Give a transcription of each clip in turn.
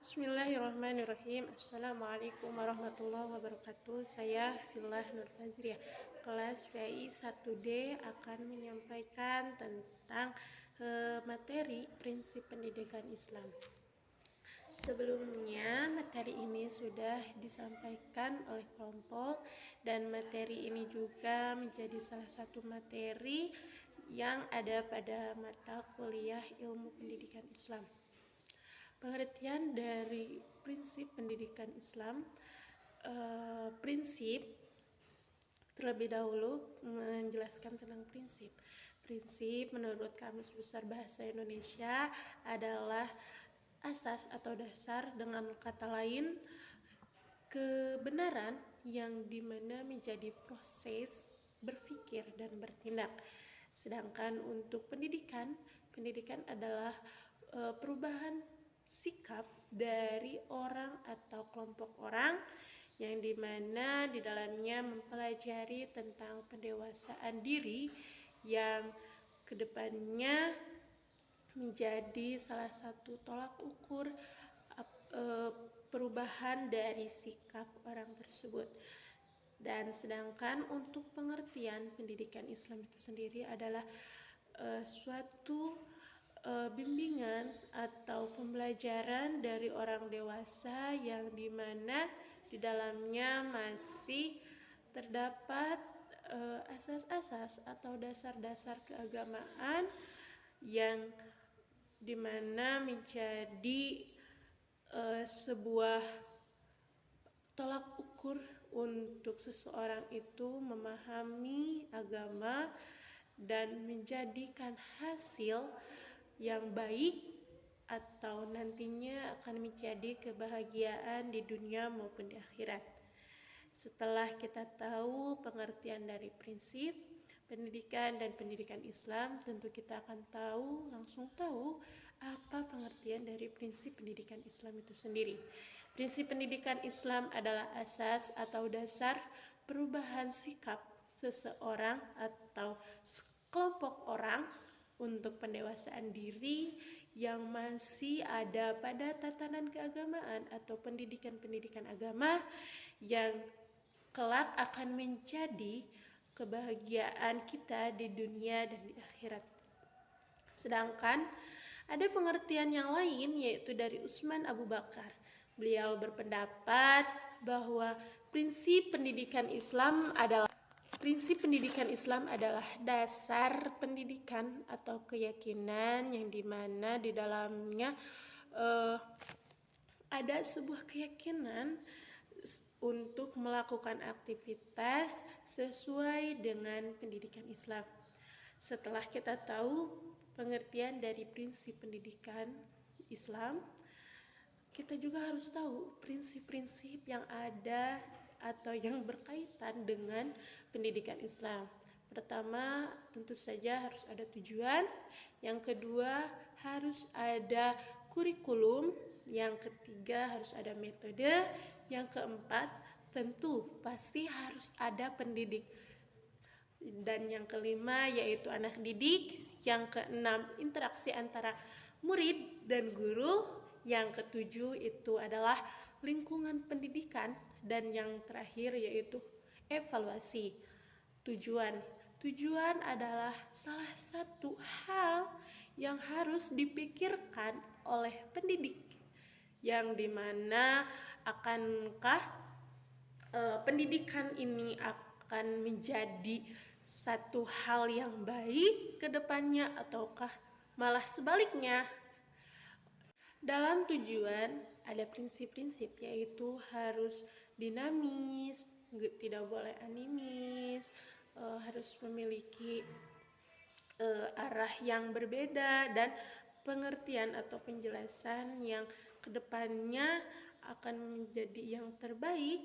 Bismillahirrahmanirrahim. Assalamualaikum warahmatullahi wabarakatuh. Saya Filah Nur Fazriah, kelas PAI 1D akan menyampaikan tentang materi prinsip pendidikan Islam. Sebelumnya materi ini sudah disampaikan oleh kelompok dan materi ini juga menjadi salah satu materi yang ada pada mata kuliah ilmu pendidikan Islam. Pengertian dari prinsip pendidikan Islam. Prinsip terlebih dahulu menjelaskan tentang prinsip. Prinsip menurut Kamus Besar Bahasa Indonesia adalah asas atau dasar, dengan kata lain kebenaran yang dimana menjadi proses berpikir dan bertindak. Sedangkan untuk pendidikan adalah perubahan sikap dari orang atau kelompok orang yang dimana di dalamnya mempelajari tentang pendewasaan diri yang kedepannya menjadi salah satu tolak ukur perubahan dari sikap orang tersebut. Dan sedangkan untuk pengertian pendidikan Islam itu sendiri adalah suatu bimbingan atau pembelajaran dari orang dewasa yang dimana di dalamnya masih terdapat asas-asas atau dasar-dasar keagamaan yang dimana menjadi sebuah tolak ukur untuk seseorang itu memahami agama dan menjadikan hasil yang baik atau nantinya akan menjadi kebahagiaan di dunia maupun di akhirat. Setelah kita tahu pengertian dari prinsip pendidikan dan pendidikan Islam, tentu kita akan langsung tahu apa pengertian dari prinsip pendidikan Islam itu sendiri. Prinsip pendidikan Islam adalah asas atau dasar perubahan sikap seseorang atau sekelompok orang untuk pendewasaan diri yang masih ada pada tatanan keagamaan atau pendidikan-pendidikan agama yang kelak akan menjadi kebahagiaan kita di dunia dan di akhirat. Sedangkan ada pengertian yang lain, yaitu dari Utsman Abu Bakar. Beliau berpendapat bahwa prinsip pendidikan Islam adalah dasar pendidikan atau keyakinan yang dimana di dalamnya ada sebuah keyakinan untuk melakukan aktivitas sesuai dengan pendidikan Islam. Setelah kita tahu pengertian dari prinsip pendidikan Islam, kita juga harus tahu prinsip-prinsip yang ada atau yang berkaitan dengan pendidikan Islam. Pertama, tentu saja harus ada tujuan. Yang kedua, harus ada kurikulum. Yang ketiga, harus ada metode. Yang keempat, tentu pasti harus ada pendidik. Dan yang kelima yaitu anak didik. Yang keenam, interaksi antara murid dan guru. Yang ketujuh itu adalah lingkungan pendidikan. Dan yang terakhir yaitu evaluasi. Tujuan adalah salah satu hal yang harus dipikirkan oleh pendidik, yang dimana akankah pendidikan ini akan menjadi satu hal yang baik ke depannya ataukah malah sebaliknya. Dalam tujuan ada prinsip-prinsip, yaitu harus dinamis, tidak boleh animis, harus memiliki arah yang berbeda dan pengertian atau penjelasan yang kedepannya akan menjadi yang terbaik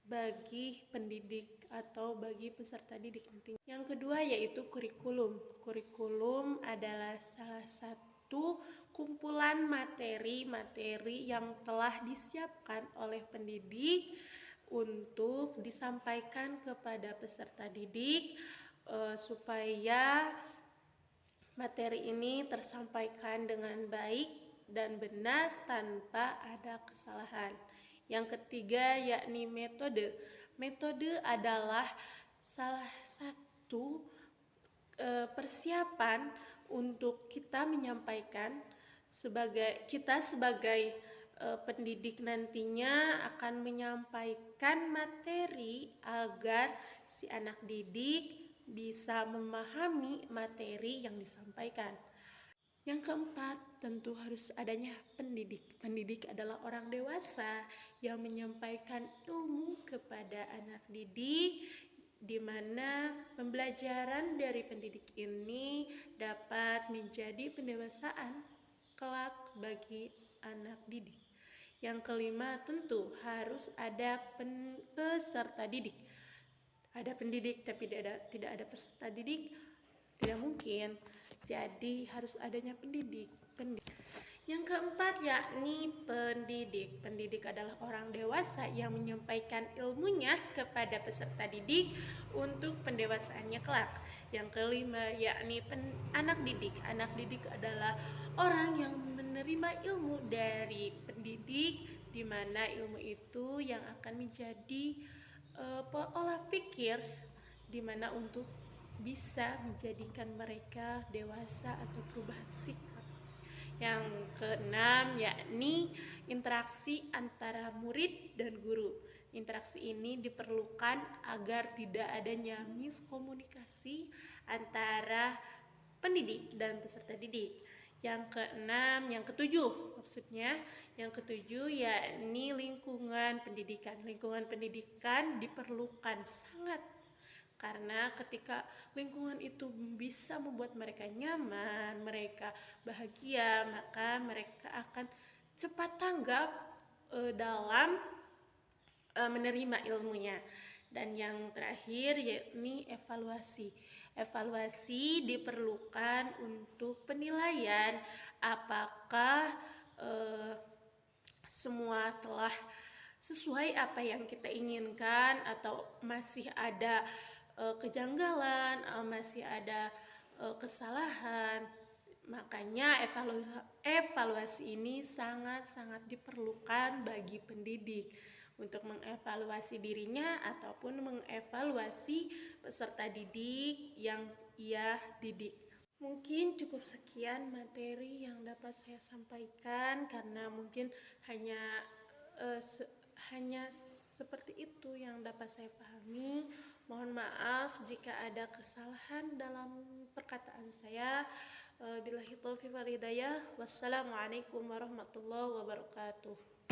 bagi pendidik atau bagi peserta didik nantinya. Yang kedua yaitu kurikulum. Kurikulum adalah salah satu kumpulan materi-materi yang telah disiapkan oleh pendidik untuk disampaikan kepada peserta didik supaya materi ini tersampaikan dengan baik dan benar tanpa ada kesalahan. Yang ketiga yakni metode. Metode adalah salah satu persiapan untuk kita menyampaikan sebagai pendidik nantinya akan menyampaikan materi agar si anak didik bisa memahami materi yang disampaikan. Yang keempat, tentu harus adanya pendidik. Pendidik adalah orang dewasa yang menyampaikan ilmu kepada anak didik, di mana pembelajaran dari pendidik ini dapat menjadi pendewasaan kelak bagi anak didik. Yang kelima, tentu harus ada peserta didik. Ada pendidik tapi tidak ada peserta didik, tidak mungkin. Jadi harus adanya pendidik. Yang keempat yakni pendidik. Pendidik adalah orang dewasa yang menyampaikan ilmunya kepada peserta didik untuk pendewasaannya kelak. Yang kelima yakni anak didik. Anak didik adalah orang yang menerima ilmu dari pendidik, di mana ilmu itu yang akan menjadi pola pikir di mana untuk bisa menjadikan mereka dewasa atau perubahan sikap. Yang keenam yakni interaksi antara murid dan guru. Interaksi ini diperlukan agar tidak adanya miskomunikasi antara pendidik dan peserta didik. Yang ketujuh maksudnya, yang ketujuh yakni lingkungan pendidikan. Lingkungan pendidikan diperlukan sangat, karena ketika lingkungan itu bisa membuat mereka nyaman, mereka bahagia, maka mereka akan cepat tanggap dalam menerima ilmunya. Dan yang terakhir yakni evaluasi. Evaluasi diperlukan untuk penilaian apakah semua telah sesuai apa yang kita inginkan atau masih ada kejanggalan, masih ada kesalahan. Makanya evaluasi ini sangat-sangat diperlukan bagi pendidik untuk mengevaluasi dirinya ataupun mengevaluasi peserta didik yang ia didik. Mungkin cukup sekian materi yang dapat saya sampaikan, karena mungkin hanya seperti itu yang dapat saya pahami. Mohon maaf jika ada kesalahan dalam perkataan saya. Billahi taufiq wal hidayah. Wassalamualaikum warahmatullahi wabarakatuh.